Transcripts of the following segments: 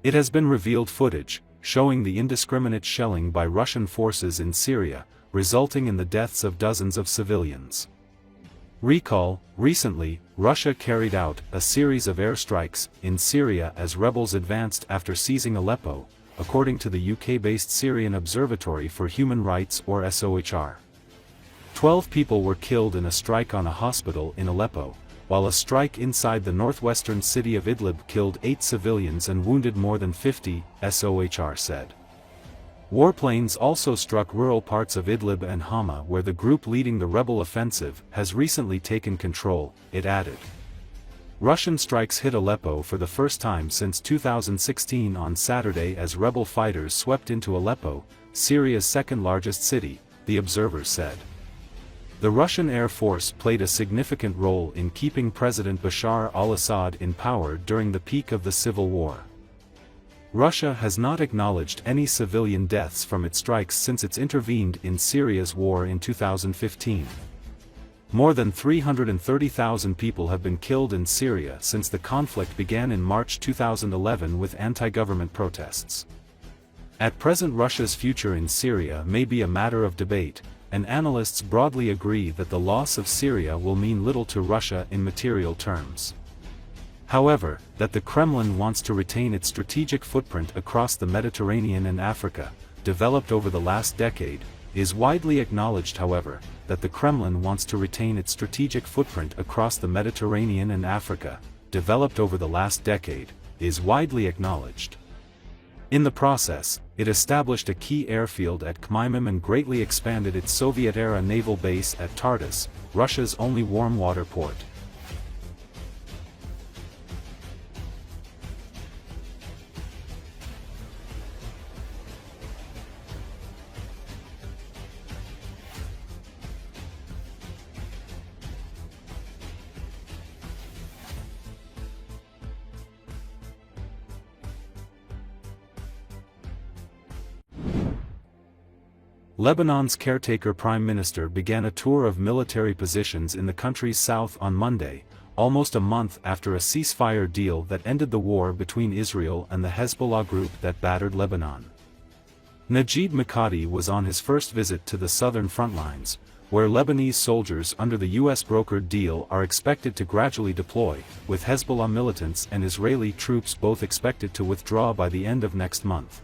It has been revealed footage, showing the indiscriminate shelling by Russian forces in Syria, resulting in the deaths of dozens of civilians. Recall, recently, Russia carried out a series of airstrikes in Syria as rebels advanced after seizing Aleppo, according to the UK-based Syrian Observatory for Human Rights or SOHR. 12 people were killed in a strike on a hospital in Aleppo, while a strike inside the northwestern city of Idlib killed 8 civilians and wounded more than 50, SOHR said. Warplanes also struck rural parts of Idlib and Hama where the group leading the rebel offensive has recently taken control, it added. Russian strikes hit Aleppo for the first time since 2016 on Saturday as rebel fighters swept into Aleppo, Syria's second-largest city, the observer said. The Russian Air Force played a significant role in keeping President Bashar al-Assad in power during the peak of the civil war. Russia has not acknowledged any civilian deaths from its strikes since it intervened in Syria's war in 2015. More than 330,000 people have been killed in Syria since the conflict began in March 2011 with anti-government protests. At present, Russia's future in Syria may be a matter of debate, and analysts broadly agree that the loss of Syria will mean little to Russia in material terms. However, that the Kremlin wants to retain its strategic footprint across the Mediterranean and Africa, developed over the last decade, is widely acknowledged. However, that the Kremlin wants to retain its strategic footprint across the Mediterranean and Africa, developed over the last decade, is widely acknowledged. In the process, it established a key airfield at Khmeimim and greatly expanded its Soviet-era naval base at Tartus, Russia's only warm-water port. Lebanon's caretaker prime minister began a tour of military positions in the country's south on Monday, almost a month after a ceasefire deal that ended the war between Israel and the Hezbollah group that battered Lebanon. Najib Mikati was on his first visit to the southern front lines, where Lebanese soldiers under the US-brokered deal are expected to gradually deploy, with Hezbollah militants and Israeli troops both expected to withdraw by the end of next month.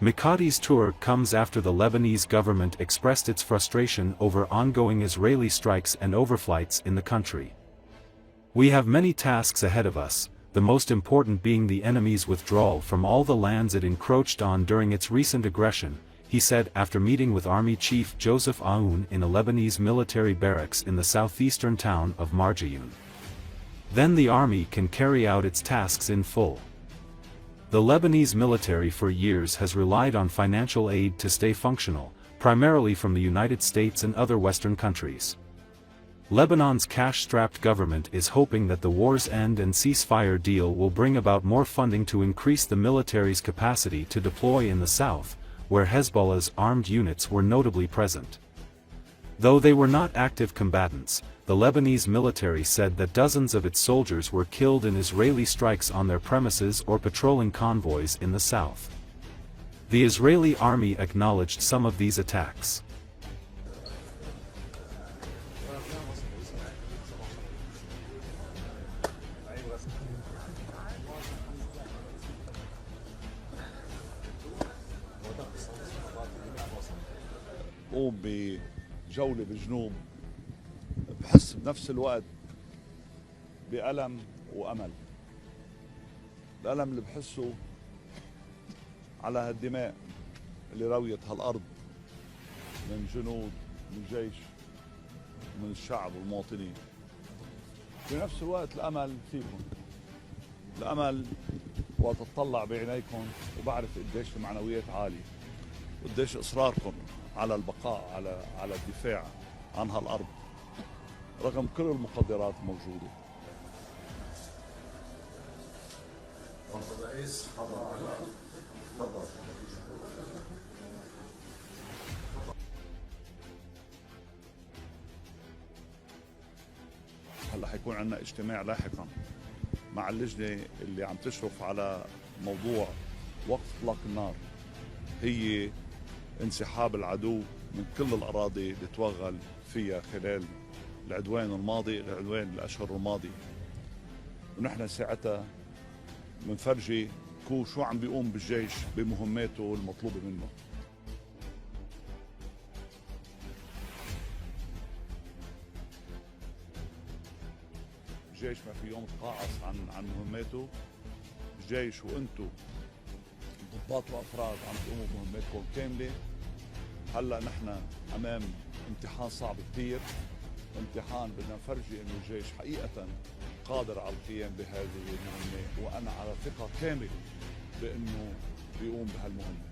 Mikati's tour comes after the Lebanese government expressed its frustration over ongoing Israeli strikes and overflights in the country. "We have many tasks ahead of us, the most important being the enemy's withdrawal from all the lands it encroached on during its recent aggression," he said after meeting with Army Chief Joseph Aoun in a Lebanese military barracks in the southeastern town of Marjayoun. "Then the army can carry out its tasks in full." The Lebanese military for years has relied on financial aid to stay functional, primarily from the United States and other Western countries. Lebanon's cash-strapped government is hoping that the war's end and ceasefire deal will bring about more funding to increase the military's capacity to deploy in the south, where Hezbollah's armed units were notably present. Though they were not active combatants, the Lebanese military said that dozens of its soldiers were killed in Israeli strikes on their premises or patrolling convoys in the south. The Israeli army acknowledged some of these attacks. قوم بجولة بالجنوب بحس بنفس الوقت بألم وأمل. الألم اللي بحسه على هالدماء اللي رويت هالأرض من جنود من جيش من الشعب والمواطنين. بنفس الوقت الأمل فيكم، الأمل وقت تطلع بعينيكم وبعرف قديش المعنويات عالية وقديش إصراركم على البقاء على الدفاع عن هالأرض رغم كل المقدرات الموجودة. هلا حيكون عندنا اجتماع لاحقا مع اللجنة اللي عم تشرف على موضوع وقف اطلاق النار هي انسحاب العدو من كل الأراضي اللي توغل فيها خلال العدوان الماضي، العدوان الأشهر الماضية. ونحن ساعتها منفرجي شو عم بيقوم بالجيش بمهماته المطلوبة منه. الجيش ما في يوم تقاعس عن مهماته. الجيش وانتم ضباط وافراد عم تقوموا بمهمتكم كامله. هلا نحن امام امتحان صعب كثير، امتحان بدنا نفرجي انه الجيش حقيقه قادر على القيام بهذه المهمه، وانا على ثقه كامله بانه بيقوم بهالمهمه.